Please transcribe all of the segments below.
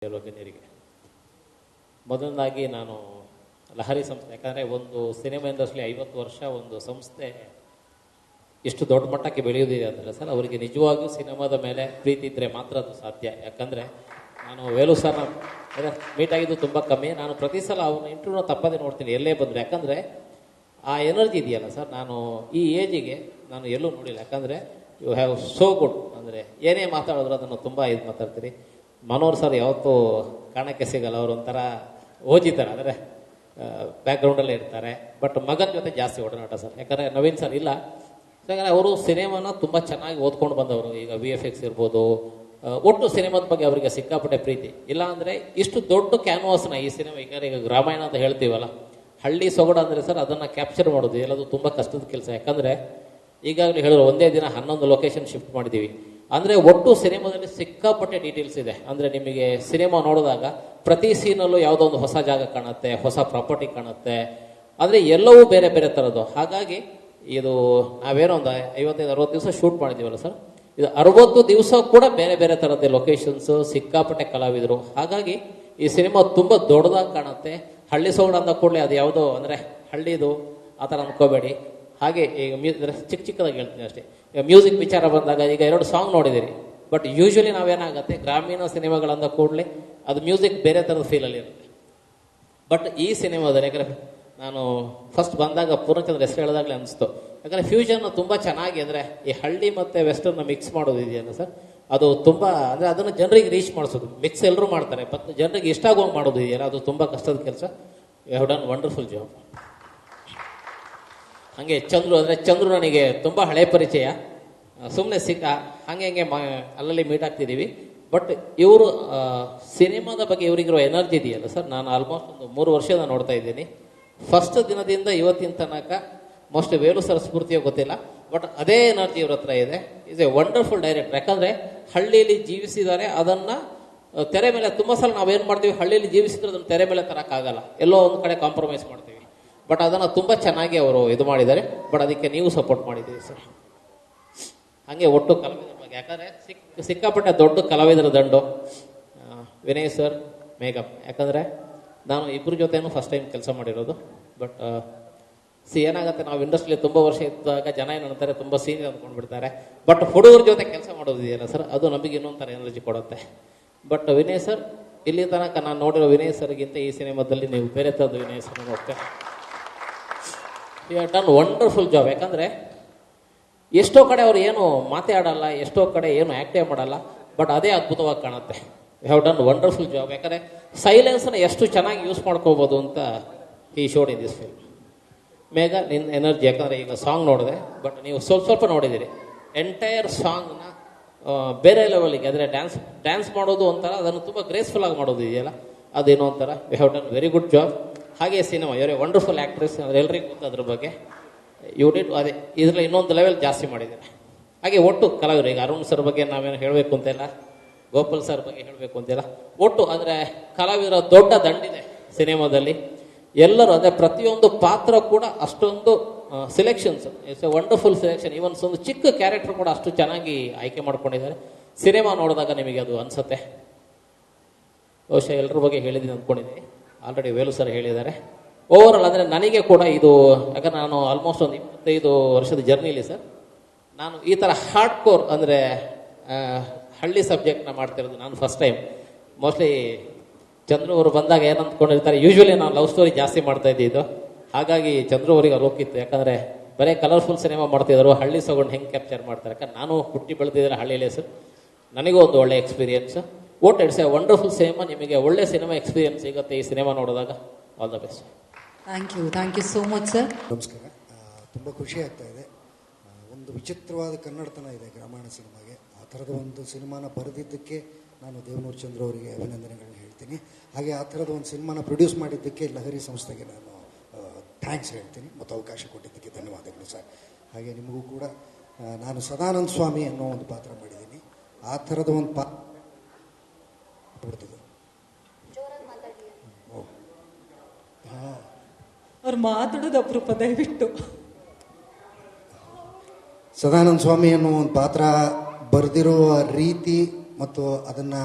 ಗಣ್ಯರಿಗೆ ಮೊದಲನಾಗಿ ನಾನು ಲಹರಿ ಸಂಸ್ಥೆ, ಯಾಕಂದರೆ ಒಂದು ಸಿನಿಮಾ ಇಂಡಸ್ಟ್ರಿ 50 ವರ್ಷ ಒಂದು ಸಂಸ್ಥೆ ಇಷ್ಟು ದೊಡ್ಡ ಮಟ್ಟಕ್ಕೆ ಬೆಳೆಯೋದಿದೆ ಅಂದರೆ ಸರ್, ಅವರಿಗೆ ನಿಜವಾಗಿಯೂ ಸಿನಿಮಾದ ಮೇಲೆ ಪ್ರೀತಿ ಇದ್ದರೆ ಮಾತ್ರ ಅದು ಸಾಧ್ಯ. ಯಾಕಂದರೆ ನಾನು ವೇಲು ಸರ್ನ ಮೀಟ್ ಆಗಿದ್ದು ತುಂಬ ಕಮ್ಮಿ. ನಾನು ಪ್ರತಿ ಸಲ ಅವನ ಇಂಟರ್ವ್ಯೂನ ತಪ್ಪದೇ ನೋಡ್ತೀನಿ ಎಲ್ಲೇ ಬಂದರೆ. ಯಾಕಂದರೆ ಆ ಎನರ್ಜಿ ಇದೆಯಲ್ಲ ಸರ್, ನಾನು ಈ ಏಜಿಗೆ ನಾನು ಎಲ್ಲೂ ನೋಡಿಲ್ಲ. ಯಾಕಂದರೆ ಯು ಹ್ಯಾವ್ ಸೋ ಗುಡ್, ಅಂದರೆ ಏನೇ ಮಾತಾಡಿದ್ರು ಅದನ್ನು ತುಂಬ ಇದು ಮಾತಾಡ್ತೀರಿ. ಮನೋಹರ್ ಸರ್ ಯಾವತ್ತೂ ಕಾಣಕ್ಕೆ ಸಿಗಲ್ಲ, ಅವರು ಒಂಥರ ಓಜಿತಾರೆ, ಅಂದರೆ ಬ್ಯಾಕ್ಗ್ರೌಂಡಲ್ಲೇ ಇರ್ತಾರೆ. ಬಟ್ ಮಗನ ಜೊತೆ ಜಾಸ್ತಿ ಒಡನಾಟ ಸರ್. ಯಾಕಂದರೆ ನವೀನ್ ಸರ್ ಇಲ್ಲ, ಯಾಕಂದರೆ ಅವರು ಸಿನಿಮಾನ ತುಂಬ ಚೆನ್ನಾಗಿ ಓದ್ಕೊಂಡು ಬಂದವರು. ಈಗ VFX ಇರ್ಬೋದು, ಒಟ್ಟು ಸಿನಿಮಾದ ಬಗ್ಗೆ ಅವರಿಗೆ ಸಿಕ್ಕಾಪಟ್ಟೆ ಪ್ರೀತಿ. ಇಲ್ಲ ಅಂದರೆ ಇಷ್ಟು ದೊಡ್ಡ ಕ್ಯಾನ್ವಾಸ್ನ ಈ ಸಿನಿಮಾ, ಈಗ ಗ್ರಾಮಾಯಣ ಅಂತ ಹೇಳ್ತೀವಲ್ಲ, ಹಳ್ಳಿ ಸೊಗಡು ಅಂದರೆ ಸರ್ ಅದನ್ನು ಕ್ಯಾಪ್ಚರ್ ಮಾಡೋದು ಎಲ್ಲದು ತುಂಬ ಕಷ್ಟದ ಕೆಲಸ. ಯಾಕಂದರೆ ಈಗಾಗಲೇ ಹೇಳಿದ್ರು, ಒಂದೇ ದಿನ 11 ಲೊಕೇಶನ್ ಶಿಫ್ಟ್ ಮಾಡಿದ್ದೀವಿ. ಅಂದರೆ ಒಟ್ಟು ಸಿನಿಮಾದಲ್ಲಿ ಸಿಕ್ಕಾಪಟ್ಟೆ ಡೀಟೇಲ್ಸ್ ಇದೆ. ಅಂದರೆ ನಿಮಗೆ ಸಿನಿಮಾ ನೋಡಿದಾಗ ಪ್ರತಿ ಸೀನಲ್ಲೂ ಯಾವುದೋ ಒಂದು ಹೊಸ ಜಾಗ ಕಾಣುತ್ತೆ, ಹೊಸ ಪ್ರಾಪರ್ಟಿ ಕಾಣುತ್ತೆ. ಆದರೆ ಎಲ್ಲವೂ ಬೇರೆ ಬೇರೆ ಥರದ್ದು. ಹಾಗಾಗಿ ಇದು ನಾವೇನೋ ಒಂದು 55-60 ದಿವಸ ಶೂಟ್ ಮಾಡಿದ್ದೀವಲ್ಲ ಸರ್, ಇದು 60 ದಿವಸ ಕೂಡ ಬೇರೆ ಬೇರೆ ಥರದ್ದೇ ಲೊಕೇಶನ್ಸು, ಸಿಕ್ಕಾಪಟ್ಟೆ ಕಲಾವಿದರು. ಹಾಗಾಗಿ ಈ ಸಿನಿಮಾ ತುಂಬ ದೊಡ್ಡದಾಗಿ ಕಾಣುತ್ತೆ. ಹಳ್ಳಿ ಸೊಗಡು ಅಂದ ಕೂಡಲೇ ಅದು ಯಾವುದೋ ಅಂದರೆ ಹಳ್ಳಿದು ಆ ಥರ ಅಂದ್ಕೋಬೇಡಿ. ಹಾಗೆ ಈಗ ಚಿಕ್ಕ ಚಿಕ್ಕದಾಗಿ ಹೇಳ್ತೀನಿ ಅಷ್ಟೇ. ಈಗ ಮ್ಯೂಸಿಕ್ ವಿಚಾರ ಬಂದಾಗ ಈಗ 2 ಸಾಂಗ್ ನೋಡಿದ್ದೀರಿ. ಬಟ್ ಯೂಶ್ವಲಿ ನಾವೇನಾಗುತ್ತೆ, ಗ್ರಾಮೀಣ ಸಿನಿಮಾಗಳಂದ ಕೂಡಲೇ ಅದು ಮ್ಯೂಸಿಕ್ ಬೇರೆ ಥರದ ಫೀಲಲ್ಲಿ ಇರುತ್ತೆ. ಬಟ್ ಈ ಸಿನಿಮಾದಲ್ಲಿ ಯಾಕಂದರೆ ನಾನು ಫಸ್ಟ್ ಬಂದಾಗ ಪೂರ್ಣಚಂದ್ರ ಹೆಸರು ಹೇಳಿದಾಗಲೇ ಅನಿಸ್ತು. ಯಾಕಂದರೆ ಫ್ಯೂಷನ್ ತುಂಬ ಚೆನ್ನಾಗಿ, ಅಂದರೆ ಈ ಹಳ್ಳಿ ಮತ್ತು ವೆಸ್ಟರ್ನ ಮಿಕ್ಸ್ ಮಾಡೋದು ಇದೆಯಲ್ಲ ಸರ್, ಅದು ತುಂಬ, ಅಂದರೆ ಅದನ್ನು ಜನರಿಗೆ ರೀಚ್ ಮಾಡಿಸೋದು. ಮಿಕ್ಸ್ ಎಲ್ಲರೂ ಮಾಡ್ತಾರೆ, ಬಟ್ ಜನರಿಗೆ ಇಷ್ಟ ಆಗೋಂಗೆ ಮಾಡೋದು ಇದೆಯಲ್ಲ, ಅದು ತುಂಬ ಕಷ್ಟದ ಕೆಲಸ. You have done wonderful job. ಹಾಗೆ ಚಂದ್ರು, ಅಂದರೆ ಚಂದ್ರು ನನಗೆ ತುಂಬ ಹಳೆ ಪರಿಚಯ, ಸುಮ್ಮನೆ ಸಿಕ್ಕ ಹಾಗೆ ಅಲ್ಲಲ್ಲಿ ಮೀಟ್ ಆಗ್ತಿದ್ದೀವಿ. ಬಟ್ ಇವರು ಸಿನಿಮಾದ ಬಗ್ಗೆ ಇವರಿಗಿರೋ ಎನರ್ಜಿ ಇದೆಯಲ್ಲ ಸರ್, ನಾನು ಆಲ್ಮೋಸ್ಟ್ ಒಂದು 3 ವರ್ಷದ ನೋಡ್ತಾ ಇದ್ದೀನಿ. ಫಸ್ಟ್ ದಿನದಿಂದ ಇವತ್ತಿನ ತನಕ ಮೋಸ್ಟ್ ವೇಲು ಸರ್ ಸ್ಫೂರ್ತಿಯೋ ಗೊತ್ತಿಲ್ಲ, ಬಟ್ ಅದೇ ಎನರ್ಜಿ ಇವ್ರ ಹತ್ರ ಇದೆ. Is A wonderful director. ಯಾಕಂದರೆ ಹಳ್ಳಿಯಲ್ಲಿ ಜೀವಿಸಿದ್ದಾರೆ, ಅದನ್ನು ತೆರೆ ಮೇಲೆ ತುಂಬ ಸಲ ನಾವೇನು ಮಾಡ್ತೀವಿ, ಹಳ್ಳಿಯಲ್ಲಿ ಜೀವಿಸಿದ್ರೆ ಅದನ್ನು ತೆರೆ ಮೇಲೆ ತರೋಕ್ಕಾಗಲ್ಲ, ಎಲ್ಲೋ ಒಂದು ಕಡೆ ಕಾಂಪ್ರಮೈಸ್ ಮಾಡ್ತೀವಿ. ಬಟ್ ಅದನ್ನು ತುಂಬ ಚೆನ್ನಾಗಿ ಅವರು ಇದು ಮಾಡಿದ್ದಾರೆ. ಬಟ್ ಅದಕ್ಕೆ ನೀವು ಸಪೋರ್ಟ್ ಮಾಡಿದ್ದೀರಿ ಸರ್. ಹಾಗೆ ಒಟ್ಟು ಕಲಾವಿದರ ಬಗ್ಗೆ, ಯಾಕಂದರೆ ಸಿಕ್ಕಾಪಟ್ಟೆ ದೊಡ್ಡ ಕಲಾವಿದರ ದಂಡು ವಿನಯ್ ಸರ್, ಮೇಘಮ್. ಯಾಕಂದರೆ ನಾನು ಇಬ್ಬರ ಜೊತೆನೂ ಫಸ್ಟ್ ಟೈಮ್ ಕೆಲಸ ಮಾಡಿರೋದು. ಬಟ್ ಏನಾಗುತ್ತೆ, ನಾವು ಇಂಡಸ್ಟ್ರಿಯಲ್ಲಿ ತುಂಬ ವರ್ಷ ಇದ್ದಾಗ ಜನ ಏನು ಅಂತಾರೆ, ತುಂಬ ಸೀನಿಯರ್ ಅಂದ್ಕೊಂಡ್ಬಿಡ್ತಾರೆ. ಬಟ್ ಹುಡುಗರ ಜೊತೆ ಕೆಲಸ ಮಾಡೋದಿದೆಯಲ್ಲ ಸರ್, ಅದು ನಮಗೆ ಇನ್ನೊಂಥರ ಎನರ್ಜಿ ಕೊಡುತ್ತೆ. ಬಟ್ ವಿನಯ್ ಸರ್, ಇಲ್ಲಿ ತನಕ ನಾನು ನೋಡಿರೋ ವಿನಯ್ ಸರ್ಗಿಂತ ಈ ಸಿನಿಮಾದಲ್ಲಿ ನೀವು ಬೇರೆ ಥರದ್ದು ವಿನಯ್ ಸರ್ ನೋಡ್ತೆ. You have done wonderful job. ಯಾಕಂದರೆ ಎಷ್ಟೋ ಕಡೆ ಅವ್ರು ಏನು ಮಾತೇ ಆಡಲ್ಲ, ಎಷ್ಟೋ ಕಡೆ ಏನು ಆ್ಯಕ್ಟೇ ಮಾಡಲ್ಲ, ಬಟ್ ಅದೇ ಅದ್ಭುತವಾಗಿ ಕಾಣುತ್ತೆ. You have done wonderful job. ಯಾಕಂದರೆ ಸೈಲೆನ್ಸ್ನ ಎಷ್ಟು ಚೆನ್ನಾಗಿ ಯೂಸ್ ಮಾಡ್ಕೋಬೋದು ಅಂತ ಈ ಶೋಡ್ ಇನ್ ದಿಸ್ ಫಿಲ್ಮ್. ಮೇಘ, ನಿನ್ನ ಎನರ್ಜಿ, ಯಾಕಂದರೆ ಈಗ ಸಾಂಗ್ ನೋಡಿದೆ, ಬಟ್ ನೀವು ಸ್ವಲ್ಪ ನೋಡಿದ್ದೀರಿ. ಎಂಟೈರ್ ಸಾಂಗ್ನ ಬೇರೆ ಲೆವೆಲಿಗೆ, ಅಂದರೆ ಡ್ಯಾನ್ಸ್ ಮಾಡೋದು ಒಂಥರ, ಅದನ್ನು ತುಂಬ ಗ್ರೇಸ್ಫುಲ್ಲಾಗಿ ಮಾಡೋದು ಇದೆಯಲ್ಲ, ಅದೇನೋ ಒಂಥರ. You have done very good job. ಹಾಗೆ ಸಿನಿಮಾ, ಇವರೇ ವಂಡರ್ಫುಲ್ ಆ್ಯಕ್ಟ್ರೆಸ್, ಅಂದರೆ ಎಲ್ರಿಗೂ ಗೊತ್ತು ಅದ್ರ ಬಗ್ಗೆ. ಯು ಡಿಡ್ ಅದೇ ಇದರಲ್ಲಿ ಇನ್ನೊಂದು ಲೆವೆಲ್ ಜಾಸ್ತಿ ಮಾಡಿದ್ದಾರೆ. ಹಾಗೆ ಒಟ್ಟು ಕಲಾವಿದರು, ಈಗ ಅರುಣ್ ಸರ್ ಬಗ್ಗೆ ನಾವೇನು ಹೇಳಬೇಕು ಅಂತಿಲ್ಲ, ಗೋಪಾಲ್ ಸರ್ ಬಗ್ಗೆ ಹೇಳಬೇಕು ಅಂತಿಲ್ಲ. ಒಟ್ಟು ಅಂದರೆ ಕಲಾವಿದರ ದೊಡ್ಡ ದಂಡಿದೆ ಸಿನಿಮಾದಲ್ಲಿ. ಎಲ್ಲರೂ ಅಂದರೆ ಪ್ರತಿಯೊಂದು ಪಾತ್ರ ಕೂಡ ಅಷ್ಟೊಂದು selections, it's a wonderful selection. Even ಒಂದು ಚಿಕ್ಕ ಕ್ಯಾರೆಕ್ಟರ್ ಕೂಡ ಅಷ್ಟು ಚೆನ್ನಾಗಿ ಆಯ್ಕೆ ಮಾಡ್ಕೊಂಡಿದ್ದಾರೆ. ಸಿನಿಮಾ ನೋಡಿದಾಗ ನಿಮಗೆ ಅದು ಅನಿಸುತ್ತೆ. ಬಹುಶಃ ಎಲ್ಲರ ಬಗ್ಗೆ ಹೇಳಿದ್ದೀನಿ ಅಂದ್ಕೊಂಡಿದ್ದೀನಿ, ಆಲ್ರೆಡಿ ವೇಲು ಸರ್ ಹೇಳಿದ್ದಾರೆ. ಓವರಾಲ್ ಅಂದರೆ ನನಗೆ ಕೂಡ ಇದು, ಯಾಕಂದ್ರೆ ನಾನು ಆಲ್ಮೋಸ್ಟ್ ಒಂದು 25 ವರ್ಷದ ಜರ್ನಿಲಿ ಸರ್, ನಾನು ಈ ಥರ ಹಾರ್ಡ್ ಕೋರ್ ಅಂದರೆ ಹಳ್ಳಿ ಸಬ್ಜೆಕ್ಟ್ನ ಮಾಡ್ತಿರೋದು ನಾನು ಫಸ್ಟ್ ಟೈಮ್. ಮೋಸ್ಟ್ಲಿ ಚಂದ್ರು ಅವರು ಬಂದಾಗ ಏನು ಅಂದ್ಕೊಂಡಿರ್ತಾರೆ, ಯೂಶ್ವಲಿ ನಾನು ಲವ್ ಸ್ಟೋರಿ ಜಾಸ್ತಿ ಮಾಡ್ತಾ ಇದ್ದಿದ್ದು, ಹಾಗಾಗಿ ಚಂದ್ರು ಅವರಿಗೆ ಅಲೋಕಿತ್ತು. ಯಾಕಂದರೆ ಬರೀ ಕಲರ್ಫುಲ್ ಸಿನಿಮಾ ಮಾಡ್ತಿದ್ರು, ಹಳ್ಳಿ ಸೊಗಡು ಹೆಂಗೆ ಕ್ಯಾಪ್ಚರ್ ಮಾಡ್ತಾರೆ. ಯಾಕಂದ್ರೆ ನಾನು ಹುಟ್ಟಿ ಬೆಳೆದಿದ್ದರೆ ಹಳ್ಳಿಲೇ ಸರ್, ನನಗೂ ಒಂದು ಒಳ್ಳೆ ಎಕ್ಸ್ಪೀರಿಯನ್ಸ್. ಒಟ್ಟು ಇಟ್ಸ್ ಎ ವಂಡರ್ಫುಲ್ ಸಿನಿಮಾ. ನಿಮಗೆ ಒಳ್ಳೆ ಸಿನಿಮಾ ಎಕ್ಸ್ಪೀರಿಯನ್ಸ್ ಸಿಗುತ್ತೆ ಈ ಸಿನಿಮಾ ನೋಡಿದಾಗ. All the best. Thank you so much sir. ನಮಸ್ಕಾರ. ತುಂಬ ಖುಷಿ ಆಗ್ತಾ ಇದೆ. ಒಂದು ವಿಚಿತ್ರವಾದ ಕನ್ನಡತನ ಇದೆ ಗ್ರಾಮಾಯಣ ಸಿನಿಮಾಗೆ. ಆ ಥರದ ಒಂದು ಸಿನಿಮಾನ ಬರೆದಿದ್ದಕ್ಕೆ ನಾನು ದೇವನೂರು ಚಂದ್ರ ಅವರಿಗೆ ಅಭಿನಂದನೆಗಳನ್ನ ಹೇಳ್ತೀನಿ. ಹಾಗೆ ಆ ಥರದ ಒಂದು ಸಿನಿಮಾನ ಪ್ರೊಡ್ಯೂಸ್ ಮಾಡಿದ್ದಕ್ಕೆ ಲಹರಿ ಸಂಸ್ಥೆಗೆ ನಾನು ಥ್ಯಾಂಕ್ಸ್ ಹೇಳ್ತೀನಿ, ಮತ್ತು ಅವಕಾಶ ಕೊಟ್ಟಿದ್ದಕ್ಕೆ ಧನ್ಯವಾದಗಳು ಸರ್. ಹಾಗೆ ನಿಮಗೂ ಕೂಡ ನಾನು ಸದಾನಂದ ಸ್ವಾಮಿ ಅನ್ನೋ ಒಂದು ಪಾತ್ರ ಮಾಡಿದ್ದೀನಿ. ಆ ಥರದ ಒಂದು ಬಿಡ್ತದೆ. ಹಾಂ, ಅವ್ರು ಮಾತಾಡೋದು ಅಪರೂಪ, ದಯವಿಟ್ಟು. ಸದಾನಂದ ಸ್ವಾಮಿ ಅನ್ನೋ ಒಂದು ಪಾತ್ರ ಬರೆದಿರೋ ರೀತಿ ಮತ್ತು ಅದನ್ನು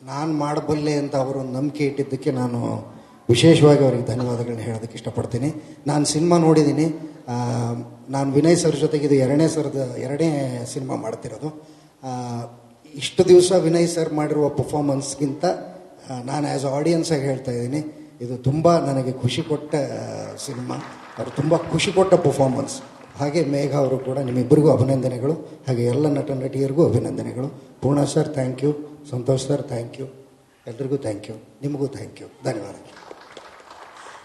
ನಾನು ಮಾಡಬಲ್ಲೆ ಅಂತ ಅವರು ನಂಬಿಕೆ ಇಟ್ಟಿದ್ದಕ್ಕೆ ನಾನು ವಿಶೇಷವಾಗಿ ಅವರಿಗೆ ಧನ್ಯವಾದಗಳನ್ನ ಹೇಳೋದಕ್ಕೆ ಇಷ್ಟಪಡ್ತೀನಿ. ನಾನು ಸಿನಿಮಾ ನೋಡಿದ್ದೀನಿ. ನಾನು ವಿನಯ್ ಸರ್ ಜೊತೆಗೆ ಇದು ಎರಡನೇ ಸಿನಿಮಾ ಮಾಡ್ತಿರೋದು. ಇಷ್ಟು ದಿವಸ ವಿನಯ್ ಸರ್ ಮಾಡಿರುವ ಪರ್ಫಾರ್ಮೆನ್ಸ್ಗಿಂತ ನಾನು ಆ್ಯಸ್ ಆಡಿಯನ್ಸಾಗಿ ಹೇಳ್ತಾ ಇದ್ದೀನಿ, ಇದು ತುಂಬ ನನಗೆ ಖುಷಿ ಕೊಟ್ಟ ಸಿನಿಮಾ. ಅವರು ತುಂಬ ಖುಷಿ ಕೊಟ್ಟ ಪರ್ಫಾರ್ಮೆನ್ಸ್. ಹಾಗೆ ಮೇಘ ಅವರು ಕೂಡ, ನಿಮ್ಮಿಬ್ಬರಿಗೂ ಅಭಿನಂದನೆಗಳು. ಹಾಗೆ ಎಲ್ಲ ನಟ ನಟಿಯರಿಗೂ ಅಭಿನಂದನೆಗಳು. Poorna sir thank you, Santosh sir thank you, ಎಲ್ರಿಗೂ ಥ್ಯಾಂಕ್ ಯು, ನಿಮಗೂ ಥ್ಯಾಂಕ್ ಯು, ಧನ್ಯವಾದಗಳು.